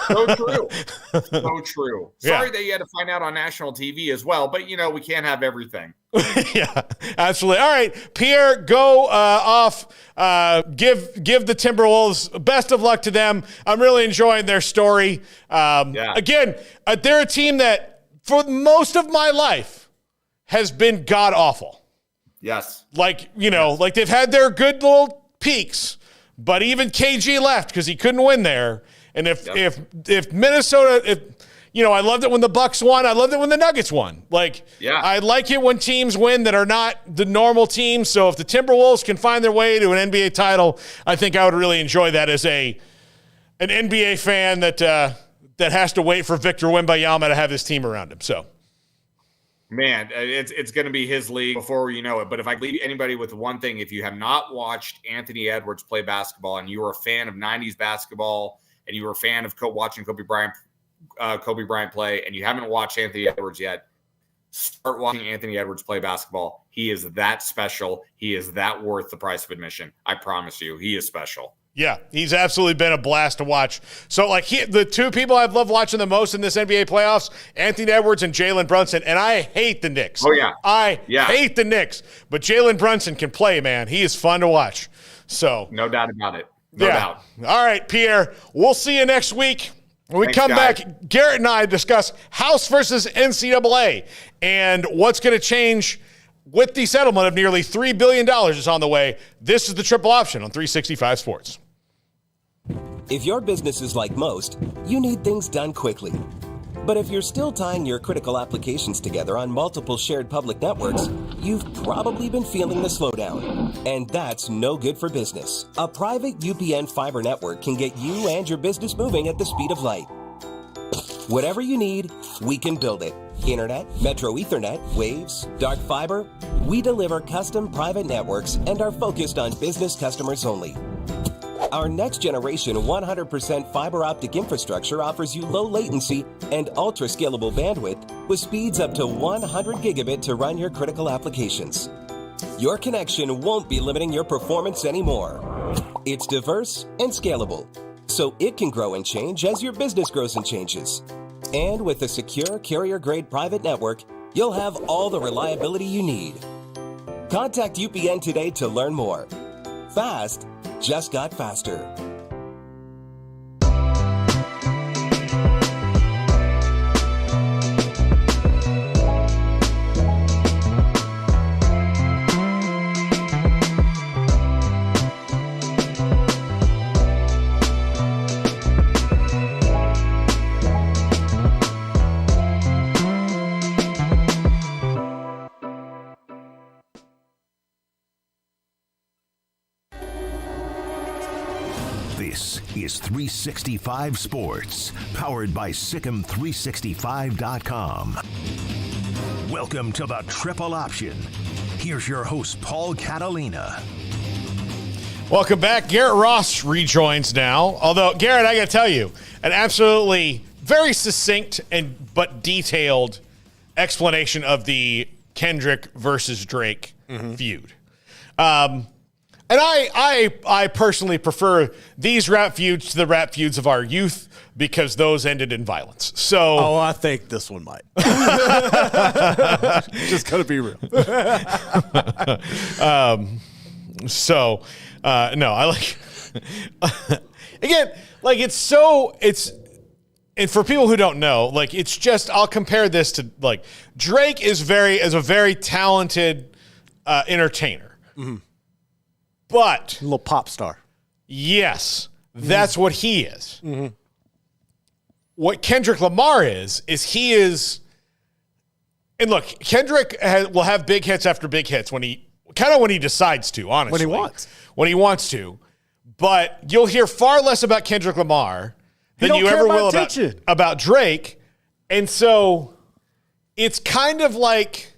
S6: So true. So true. Sorry that you had to find out on national TV as well, but we can't have everything.
S2: Yeah, absolutely. All right, Pierre, go off. Give the Timberwolves best of luck to them. I'm really enjoying their story. Again, they're a team that for most of my life has been god awful.
S6: Yes.
S2: Like they've had their good little peaks, but even KG left because he couldn't win there. And if Minnesota, I loved it when the Bucks won. I loved it when the Nuggets won. I like it when teams win that are not the normal teams. So if the Timberwolves can find their way to an NBA title, I think I would really enjoy that as an NBA fan that has to wait for Victor Wembanyama to have his team around him. So,
S6: man, it's going to be his league before you know it. But if I leave anybody with one thing, if you have not watched Anthony Edwards play basketball and you are a fan of 90s basketball and you were a fan of watching Kobe Bryant play, and you haven't watched Anthony Edwards yet, start watching Anthony Edwards play basketball. He is that special. He is that worth the price of admission. I promise you, he is special.
S2: Yeah, he's absolutely been a blast to watch. So, the two people I've loved watching the most in this NBA playoffs, Anthony Edwards and Jalen Brunson, and I hate the Knicks.
S6: Oh, yeah.
S2: I hate the Knicks, but Jalen Brunson can play, man. He is fun to watch. So,
S6: no doubt about it. No doubt.
S2: All right, Pierre, we'll see you next week. When we come back, Garrett and I discuss House versus NCAA and what's going to change with the settlement of nearly $3 billion is on the way. This is the Triple Option on 365 Sports.
S5: If your business is like most, you need things done quickly. But if you're still tying your critical applications together on multiple shared public networks, you've probably been feeling the slowdown. And that's no good for business. A private UPN fiber network can get you and your business moving at the speed of light. Whatever you need, we can build it. Internet, Metro Ethernet, Waves, dark fiber. We deliver custom private networks and are focused on business customers only. Our next generation 100% fiber optic infrastructure offers you low latency and ultra scalable bandwidth with speeds up to 100 gigabit to run your critical applications. Your connection won't be limiting your performance anymore. It's diverse and scalable, so it can grow and change as your business grows and changes. And with a secure carrier-grade private network, you'll have all the reliability you need. Contact UPN today to learn more. Fast just got faster.
S1: This is 365 Sports, powered by Sikkim365.com. Welcome to the Triple Option. Here's your host, Paul Catalina.
S2: Welcome back. Garrett Ross rejoins now. Although, Garrett, I got to tell you, an absolutely very succinct but detailed explanation of the Kendrick versus Drake feud. And I personally prefer these rap feuds to the rap feuds of our youth because those ended in violence. So,
S4: I think this one might. Just gotta be real.
S2: No, I like again, and for people who don't know, it's just, I'll compare this to Drake is a very talented entertainer. Mm-hmm. But
S4: a little pop star.
S2: Yes, that's what he is. Mm-hmm. What Kendrick Lamar is he is And look, Kendrick will have big hits after big hits when he decides to, honestly. When he wants to. But you'll hear far less about Kendrick Lamar than you ever will about Drake. And so it's kind of like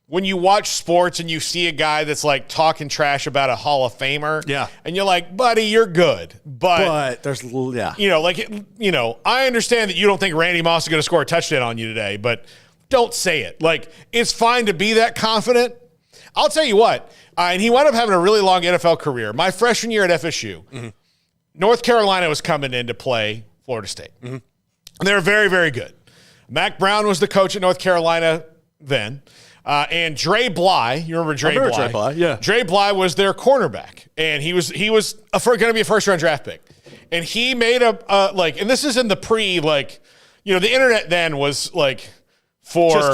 S2: when you watch sports and you see a guy that's like talking trash about a Hall of Famer.
S4: Yeah.
S2: And you're like, buddy, you're good. But
S4: there's, yeah.
S2: I understand that you don't think Randy Moss is going to score a touchdown on you today, but don't say it. Like, it's fine to be that confident. I'll tell you what, and he wound up having a really long NFL career. My freshman year at FSU, North Carolina was coming in to play Florida State. And they were very, very good. Mac Brown was the coach at North Carolina then. And Dre Bly, you remember Dre Bly?
S4: Dre Bly, yeah.
S2: Dre Bly was their cornerback, and he was going to be a first-round draft pick. And he made and this is in the the internet then was like, for
S4: just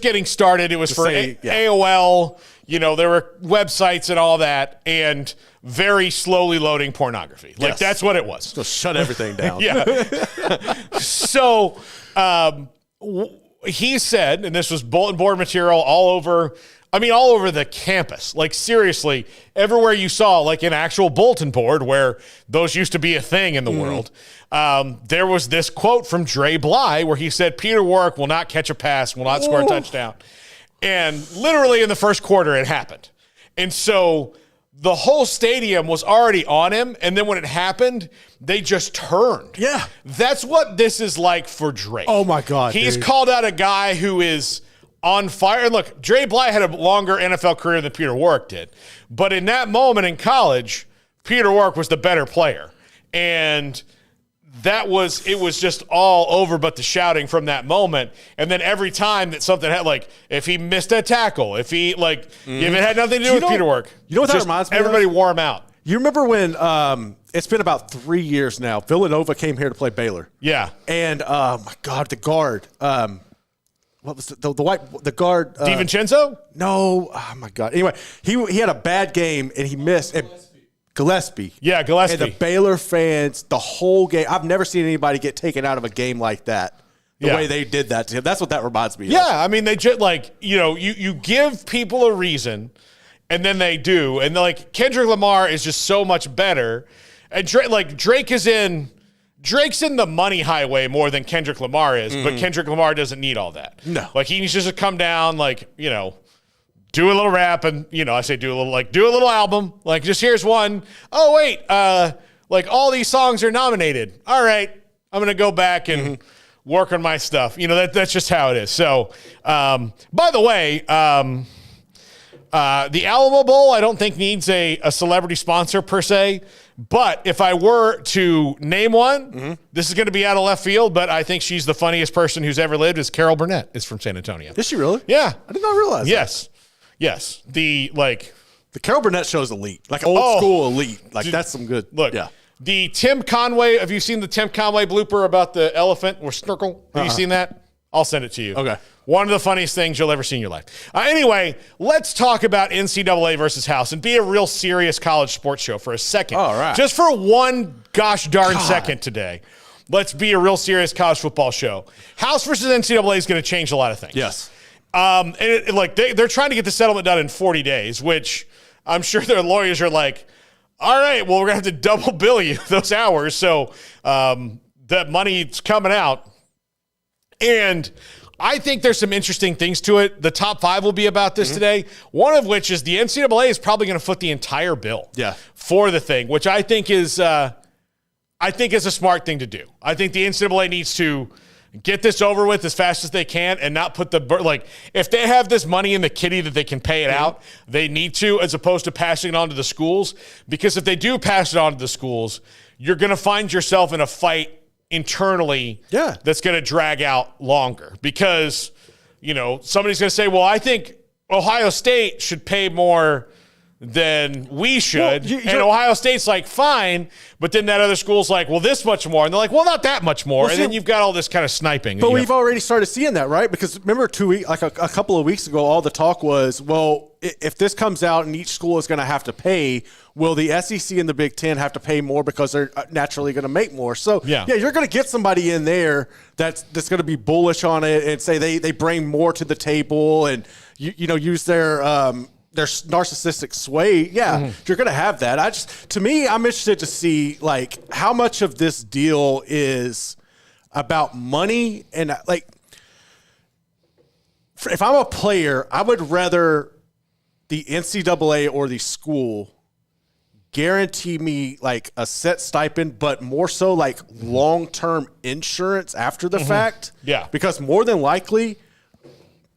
S4: getting started. It was for AOL. There were websites and all that, and very slowly loading pornography. Like, that's what it was.
S2: So shut everything down. So he said, and this was bulletin board material all over the campus. Like, seriously, everywhere you saw, like, an actual bulletin board where those used to be a thing in the world. There was this quote from Dre Bly where he said, Peter Warrick will not catch a pass, will not score a touchdown. And literally in the first quarter, it happened. And so the whole stadium was already on him. And then when it happened, they just turned.
S4: Yeah.
S2: That's what this is like for Drake.
S4: Oh, my God.
S2: He's called out a guy who is on fire. And look, Dre Bly had a longer NFL career than Peter Warrick did. But in that moment in college, Peter Warrick was the better player. And it was just all over but the shouting from that moment. And then every time that something had, like, if he missed a tackle, if he, if it had nothing to do with Peter Warrick.
S4: You know what that reminds me of?
S2: Everybody wore him out.
S4: You remember when it's been about 3 years now, Villanova came here to play Baylor.
S2: Yeah.
S4: And, my God, the guard, what was the guard?
S2: DiVincenzo?
S4: No. Oh, my God. Anyway, he had a bad game, and he missed. Gillespie.
S2: Yeah, Gillespie.
S4: And the Baylor fans, the whole game. I've never seen anybody get taken out of a game like that. The way they did that to him. That's what that reminds me of.
S2: Yeah, I mean, they just, you give people a reason, and then they do. And, Kendrick Lamar is just so much better. And, Drake's in the money highway more than Kendrick Lamar is, but Kendrick Lamar doesn't need all that.
S4: No.
S2: He needs to just come down, do a little rap and, I say do a little album. Just here's one. Oh, wait. All these songs are nominated. All right. I'm going to go back and work on my stuff. That's just how it is. So, by the way, the Alamo Bowl, I don't think needs a celebrity sponsor per se. But if I were to name one, this is going to be out of left field, but I think she's the funniest person who's ever lived, is Carol Burnett, is from San Antonio.
S4: Is she really?
S2: Yeah.
S4: I did not realize that.
S2: Yes. The
S4: Carol Burnett show is elite. Old school elite. That's some good.
S2: Look, the Tim Conway, have you seen the Tim Conway blooper about the elephant or snorkel? Have you seen that? I'll send it to you.
S4: Okay.
S2: One of the funniest things you'll ever see in your life. Anyway, let's talk about NCAA versus House and be a real serious college sports show for a second.
S4: All right.
S2: Just for one gosh darn second today. Let's be a real serious college football show. House versus NCAA is going to change a lot of things.
S4: Yes.
S2: And they're trying to get the settlement done in 40 days, which I'm sure their lawyers are like, all right, well, we're going to have to double bill you those hours. So that money's coming out. And I think there's some interesting things to it. The top 5 will be about this today. One of which is the NCAA is probably going to foot the entire bill for the thing, which I think is a smart thing to do. I think the NCAA needs to get this over with as fast as they can and not put if they have this money in the kitty that they can pay it out, they need to, as opposed to passing it on to the schools. Because if they do pass it on to the schools, you're going to find yourself in a fight internally that's going to drag out longer. Because, somebody's going to say, well, I think Ohio State should pay more then we should. And Ohio State's like, fine. But then that other school's like, well, this much more. And they're like, well, not that much more. And then you've got all this kind of sniping.
S4: But we've already started seeing that, right? Because remember a couple of weeks ago, all the talk was, well, if this comes out and each school is going to have to pay, will the SEC and the Big Ten have to pay more because they're naturally going to make more? So, yeah, you're going to get somebody in there that's going to be bullish on it and say they bring more to the table and, use their narcissistic sway. Yeah, you're going to have that. To me, I'm interested to see like how much of this deal is about money and like, if I'm a player, I would rather the NCAA or the school guarantee me like a set stipend, but more so like long-term insurance after the fact.
S2: Yeah.
S4: Because more than likely,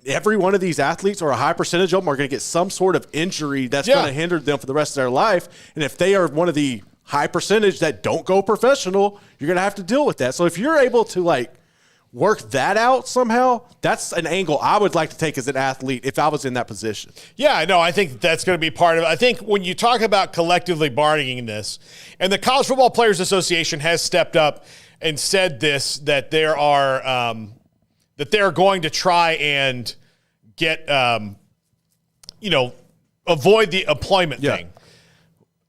S4: every one of these athletes or a high percentage of them are going to get some sort of injury that's going to hinder them for the rest of their life. And if they are one of the high percentage that don't go professional, you're going to have to deal with that. So if you're able to like work that out somehow, that's an angle I would like to take as an athlete if I was in that position.
S2: Yeah, no, I think that's going to be part of it. I think when you talk about collectively bargaining this, and the College Football Players Association has stepped up and said this, that they're going to try and get, avoid the employment thing.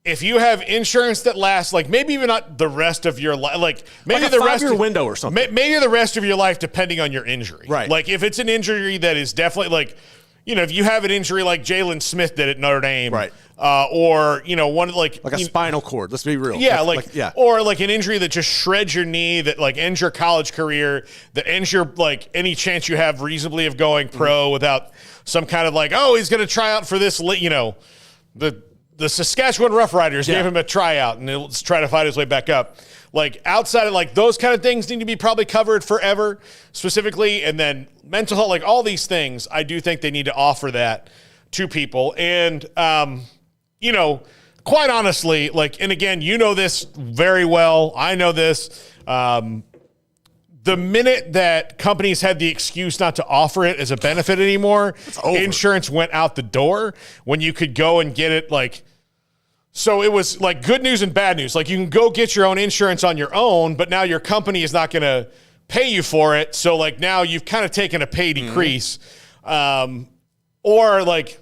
S2: If you have insurance that lasts, like maybe even not the rest of your life, like maybe
S4: like
S2: the rest of
S4: your window or something,
S2: maybe the rest of your life, depending on your injury.
S4: Right.
S2: Like if it's an injury that is definitely like, if you have an injury like Jalen Smith did at Notre Dame,
S4: right.
S2: Or one like
S4: a spinal cord. Let's be real.
S2: Yeah, or like an injury that just shreds your knee, that like ends your college career, that ends your like any chance you have reasonably of going pro without some kind of like, oh, he's going to try out for this, the Saskatchewan Roughriders gave him a tryout, and he'll try to fight his way back up. Like outside of like those kind of things need to be probably covered forever specifically. And then mental health, like all these things, I do think they need to offer that to people. And, quite honestly, like, and again, this very well. I know this. The minute that companies had the excuse not to offer it as a benefit anymore, insurance went out the door when you could go and get it like, so it was like good news and bad news. Like you can go get your own insurance on your own, but now your company is not going to pay you for it. So like now you've kind of taken a pay decrease, or like,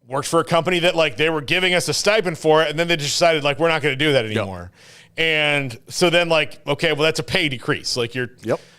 S2: worked for a company that like they were giving us a stipend for it. And then they decided like, we're not going to do that anymore. Yep. And so then like, okay, well that's a pay decrease. Like you're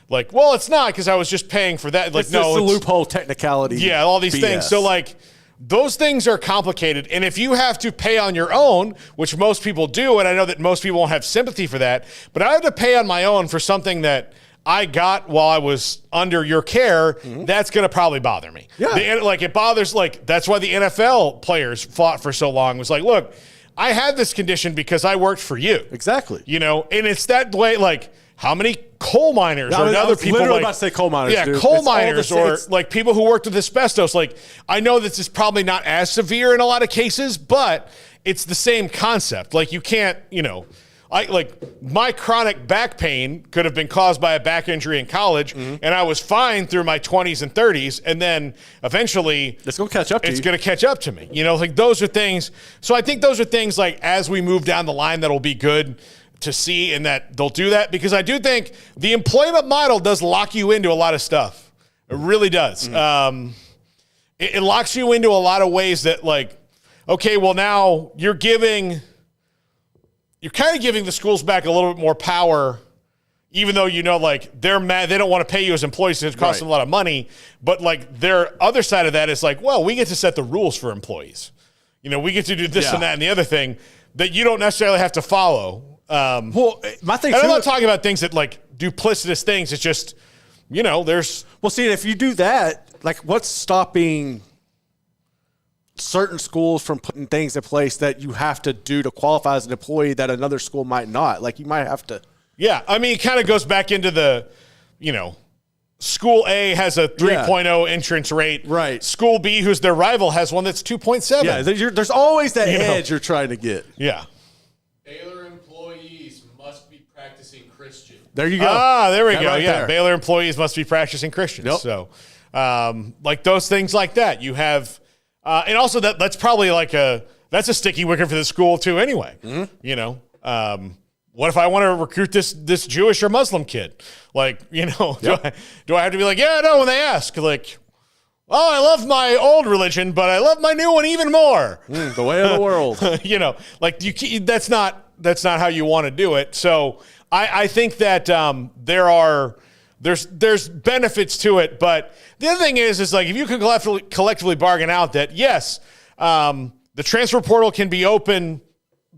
S2: like, well, it's not because I was just paying for that. Like,
S4: it's a loophole technicality.
S2: Yeah. All these
S4: BS.
S2: things. So like, those things are complicated. And if you have to pay on your own, which most people do, and I know that most people won't have sympathy for that, but I have to pay on my own for something that I got while I was under your care, that's going to probably bother me.
S4: Yeah.
S2: It bothers, like, that's why the NFL players fought for so long. It was like, look, I had this condition because I worked for you.
S4: Exactly.
S2: And it's that way, like, how many coal miners or other people
S4: literally about to say coal miners.
S2: Yeah,
S4: dude.
S2: coal miners or like people who worked with asbestos. Like I know this is probably not as severe in a lot of cases, but it's the same concept. Like you can't, my chronic back pain could have been caused by a back injury in college, and I was fine through my 20s and 30s, and then eventually
S4: it's going to catch up to you.
S2: It's going to catch up to me. Like those are things. So I think those are things like as we move down the line that'll be good to see, and that they'll do that, because I do think the employment model does lock you into a lot of stuff. It really does. It locks you into a lot of ways that like, okay, well now you're kind of giving the schools back a little bit more power, even though like they're mad, they don't want to pay you as employees because it costs them a lot of money. But like their other side of that is like, well, we get to set the rules for employees. We get to do this and that and the other thing that you don't necessarily have to follow.
S4: Well, my thing.
S2: And I'm not talking about things that like duplicitous things. It's just, there's.
S4: Well, see, if you do that, like, what's stopping certain schools from putting things in place that you have to do to qualify as an employee that another school might not? Like, you might have to.
S2: Yeah, I mean, it kind of goes back into the, School A has a 3.0 entrance rate.
S4: Right.
S2: School B, who's their rival, has one that's 2.7.
S4: Yeah, there's always that edge you're trying to get.
S2: Yeah.
S7: Baylor employees must be practicing Christian.
S4: There you go.
S2: There we go.
S4: Right
S2: Yeah,
S4: there.
S2: Baylor employees must be practicing Christians.
S4: Yep.
S2: So, like those things like that. You have, And also that's probably that's a sticky wicket for the school too anyway. You know, what if I want to recruit this Jewish or Muslim kid? Like, you know, do I have to be like, yeah, no, when they ask, like, oh, I love my old religion, but I love my new one even more.
S4: The way of the world.
S2: You know, like that's not how you want to do it. So I think that there's benefits to it, but the other thing is like if you can collectively bargain out that yes, the transfer portal can be open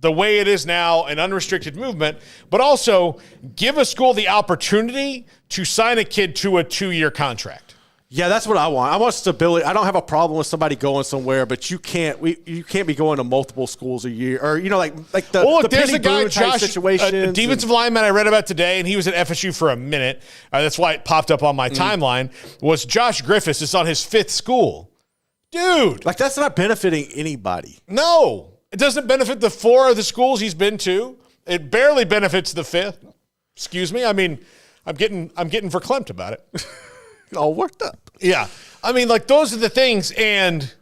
S2: the way it is now, an unrestricted movement, but also give a school the opportunity to sign a kid to a 2-year contract.
S4: Yeah, that's what I want. I want stability. I don't have a problem with somebody going somewhere, but you can't be going to multiple schools a year, or you know, like the
S2: there's
S4: Penny
S2: a guy,
S4: Boone type
S2: Josh,
S4: situations.
S2: a defensive lineman I read about today, and he was at FSU for a minute. That's why it popped up on my timeline. Was Josh Griffiths is on his 5th school, dude?
S4: Like that's not benefiting anybody.
S2: No, it doesn't benefit the 4 of the schools he's been to. It barely benefits the 5th. Excuse me. I mean, I'm getting verklempt about it.
S4: All worked up.
S2: Yeah. I mean, like, those are the things. And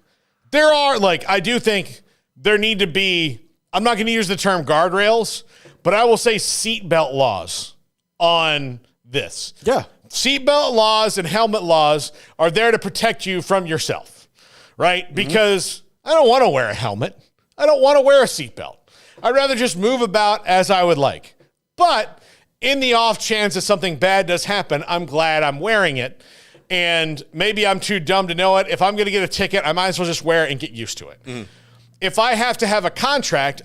S2: there are, like, I do think there need to be, I'm not going to use the term guardrails, but I will say seatbelt laws on this.
S4: Yeah.
S2: Seatbelt laws and helmet laws are there to protect you from yourself, right? Because I don't want to wear a helmet. I don't want to wear a seatbelt. I'd rather just move about as I would like. But in the off chance that something bad does happen, I'm glad I'm wearing it. And maybe I'm too dumb to know it. If I'm going to get a ticket, I might as well just wear it and get used to it. If I have to have a contract,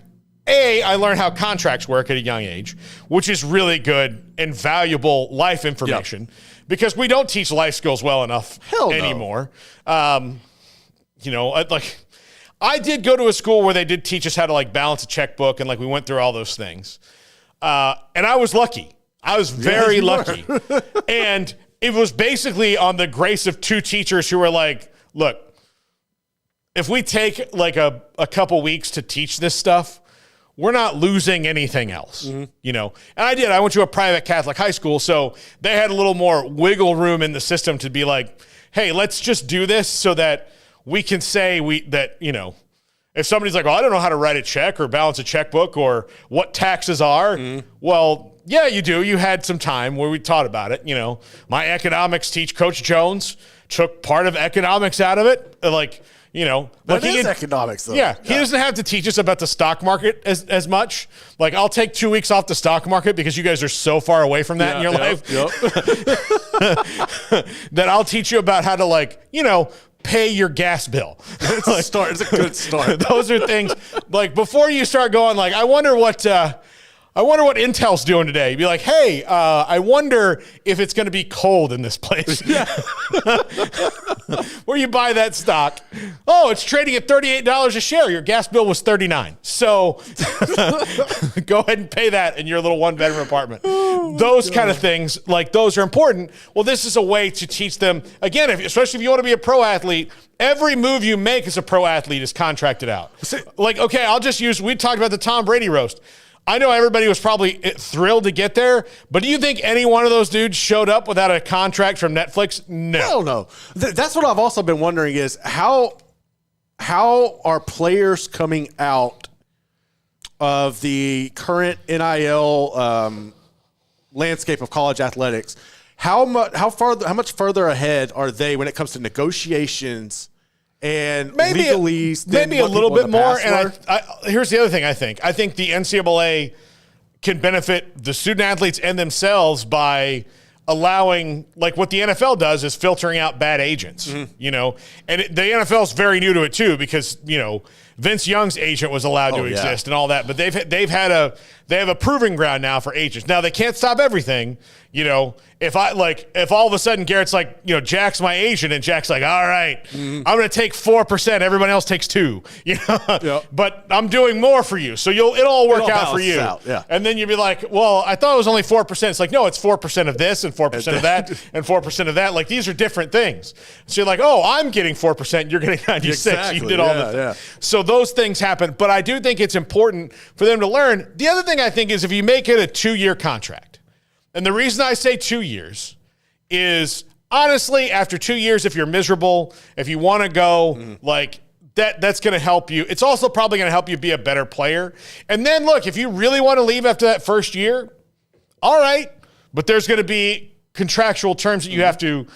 S2: I learn how contracts work at a young age, which is really good and valuable life information because we don't teach life skills well enough anymore. You know, like I did go to a school where they did teach us how to like balance a checkbook and like we went through all those things. And I was lucky. I was very lucky. And it was basically on the grace of 2 teachers who were like, look, if we take like a couple weeks to teach this stuff, we're not losing anything else, you know? And I went to a private Catholic high school, so they had a little more wiggle room in the system to be like, hey, let's just do this so that we can say that, you know, if somebody's like, oh, I don't know how to write a check or balance a checkbook or what taxes are, well, yeah, you do. You had some time where we taught about it. You know, my economics teach, Coach Jones took part of economics out of it. Like, you know.
S4: That is economics, though.
S2: Yeah, he doesn't have to teach us about the stock market as much. Like, I'll take 2 weeks off the stock market because you guys are so far away from that in your life. That I'll teach you about how to, like, you know, pay your gas bill.
S4: It's a start. It's a good start.
S2: Those are things, like, before you start going, like, I wonder what Intel's doing today. You'd be like, hey, I wonder if it's going to be cold in this place. Where you buy that stock. Oh, it's trading at $38 a share. Your gas bill was $39. So go ahead and pay that in your little 1-bedroom apartment. Those kind of things, like those are important. Well, this is a way to teach them, again, especially if you want to be a pro athlete, every move you make as a pro athlete is contracted out. Like, okay, we talked about the Tom Brady roast. I know everybody was probably thrilled to get there, but do you think any one of those dudes showed up without a contract from Netflix? No.
S4: Hell no. That's what I've also been wondering is how are players coming out of the current NIL landscape of college athletics? How much further ahead are they when it comes to negotiations and legalese?
S2: Maybe a little bit more. And here's the other thing I think the NCAA can benefit the student athletes and themselves by allowing, like what the NFL does is filtering out bad agents, you know, and the NFL is very new to it too, because, you know, Vince Young's agent was allowed to exist and all that, but they have a proving ground now for agents. Now they can't stop everything, you know. If all of a sudden Garrett's like, you know, Jack's my agent, and Jack's like, all right, I'm going to take 4%. Everyone else takes 2%, you know, but I'm doing more for you. So it'll all work out for you. And then you'd be like, well, I thought it was only 4%. It's like, no, it's 4% of this and 4% of that and 4% of that. Like, these are different things. So you're like, oh, I'm getting 4%. You're getting 96%.
S4: Exactly.
S2: You did all the things. So those things happen. But I do think it's important for them to learn. The other thing I think is if you make it a 2-year contract, and the reason I say 2 years is, honestly, after 2 years, if you're miserable, if you want to go, like, that's going to help you. It's also probably going to help you be a better player. And then, look, if you really want to leave after that first year, all right. But there's going to be contractual terms that you have to,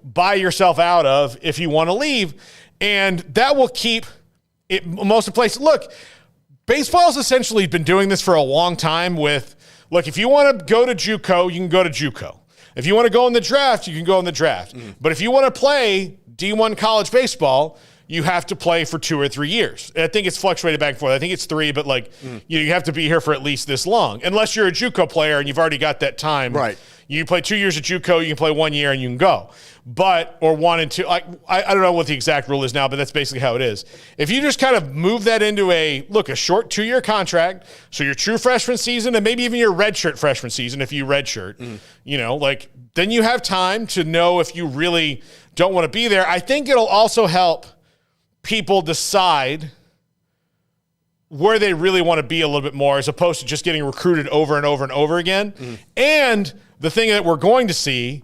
S2: buy yourself out of if you want to leave. And that will keep it most of the place. Look, baseball has essentially been doing this for a long time look, if you want to go to JUCO, you can go to JUCO. If you want to go in the draft, you can go in the draft. But if you want to play D1 college baseball, you have to play for 2 or 3 years. I think it's fluctuated back and forth. I think it's 3, but you have to be here for at least this long. Unless you're a JUCO player and you've already got that time.
S4: Right.
S2: You play 2 years at JUCO, you can play 1 year and you can go. Or 1 and 2. I don't know what the exact rule is now, but that's basically how it is. If you just kind of move that into a short 2-year contract, so your true freshman season and maybe even your redshirt freshman season if you redshirt, then you have time to know if you really don't want to be there. I think it'll also help people decide where they really want to be a little bit more as opposed to just getting recruited over and over and over again. And the thing that we're going to see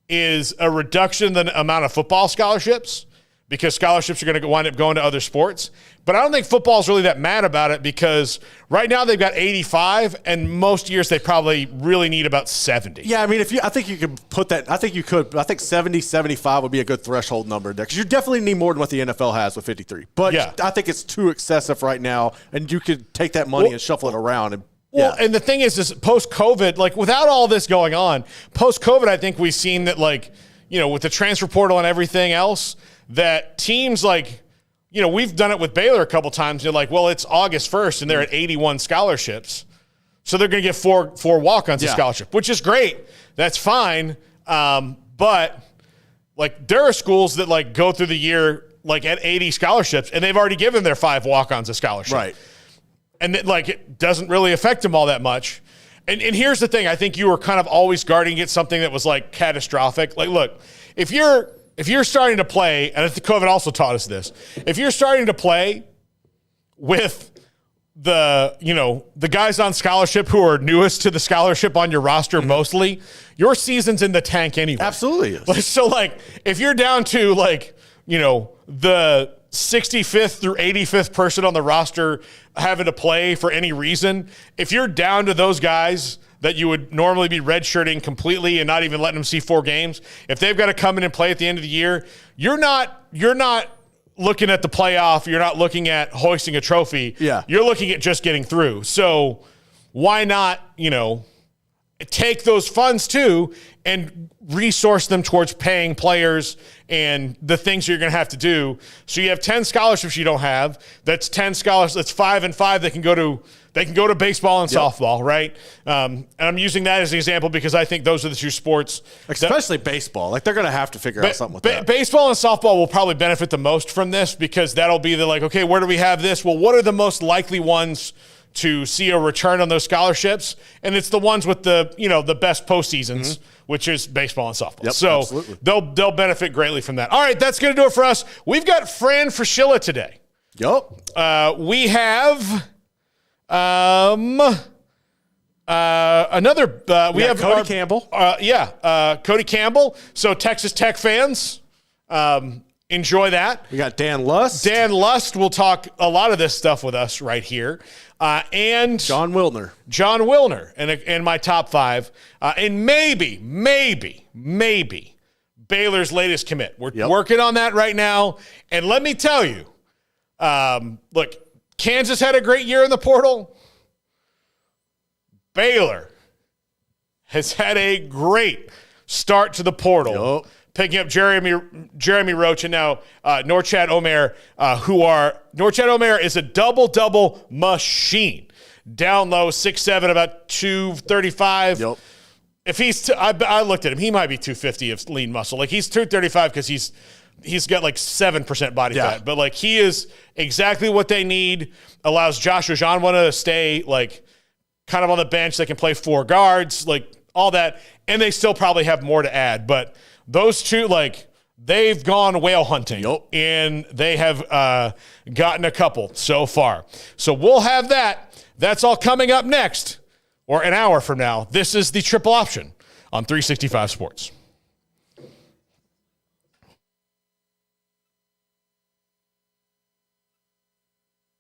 S2: is a reduction in the amount of football scholarships because scholarships are going to wind up going to other sports. But I don't think football is really that mad about it because right now they've got 85, and most years they probably really need about 70.
S4: Yeah, I mean, I think you could put that. I think you could. I think 70, 75 would be a good threshold number there because you definitely need more than what the NFL has with 53. But I think it's too excessive right now, and you could take that money and shuffle it around.
S2: And the thing is post-COVID, without all this going on, post-COVID, I think we've seen that, with the transfer portal and everything else, that teams we've done it with Baylor a couple times. They're like, well, it's August 1st, and they're at 81 scholarships. So they're going to get four walk-ons of scholarship, which is great. That's fine. But, there are schools that, go through the year, at 80 scholarships, and they've already given their 5 walk-ons a scholarship.
S4: Right.
S2: And, it doesn't really affect them all that much. And here's the thing. I think you were kind of always guarding against something that was, catastrophic. Look, if you're starting to play, and I think COVID also taught us this, if you're starting to play with the guys on scholarship who are newest to the scholarship on your roster mostly, your season's in the tank anyway.
S4: Absolutely is.
S2: So, if you're down to, the 65th through 85th person on the roster having to play for any reason, if you're down to those guys that you would normally be redshirting completely and not even letting them see 4 games, if they've got to come in and play at the end of the year, you're not looking at the playoff. You're not looking at hoisting a trophy.
S4: Yeah.
S2: You're looking at just getting through. So why not, take those funds too and resource them towards paying players and the things you're going to have to do. So you have 10 scholarships you don't have. That's 10 scholarships. That's 5 and 5 that can go to baseball and softball, right? And I'm using that as an example because I think those are the 2 sports.
S4: Especially baseball. They're going to have to figure out something with that.
S2: Baseball and softball will probably benefit the most from this because that'll be okay, where do we have this? Well, what are the most likely ones to see a return on those scholarships? And it's the ones with the best postseasons, which is baseball and softball.
S4: Yep,
S2: so
S4: absolutely.
S2: they'll benefit greatly from that. All right, that's going to do it for us. We've got Fran Fraschilla today.
S4: Yep.
S2: We have another. We have
S4: Cody Campbell.
S2: Cody Campbell. So Texas Tech fans, enjoy that.
S4: We got Dan Lust.
S2: Dan Lust will talk a lot of this stuff with us right here. And
S4: John Wilner,
S2: and my top 5, and maybe Baylor's latest commit. We're working on that right now. And let me tell you, look, Kansas had a great year in the portal. Baylor has had a great start to the portal.
S4: Yep.
S2: Picking up Jeremy Roach and now Norchad Omer, Norchad Omer is a double machine. Down low, 6'7", about 235.
S4: Yep.
S2: If he's, I looked at him, he might be 250 of lean muscle. He's 235 because he's got 7% body fat. But he is exactly what they need. Allows Josh Ojanwana to stay kind of on the bench. They can play 4 guards, all that. And they still probably have more to add. But those 2, they've gone whale hunting.
S4: Yep.
S2: And they have gotten a couple so far. So we'll have that. That's all coming up next, or an hour from now. This is the Triple Option on 365 Sports.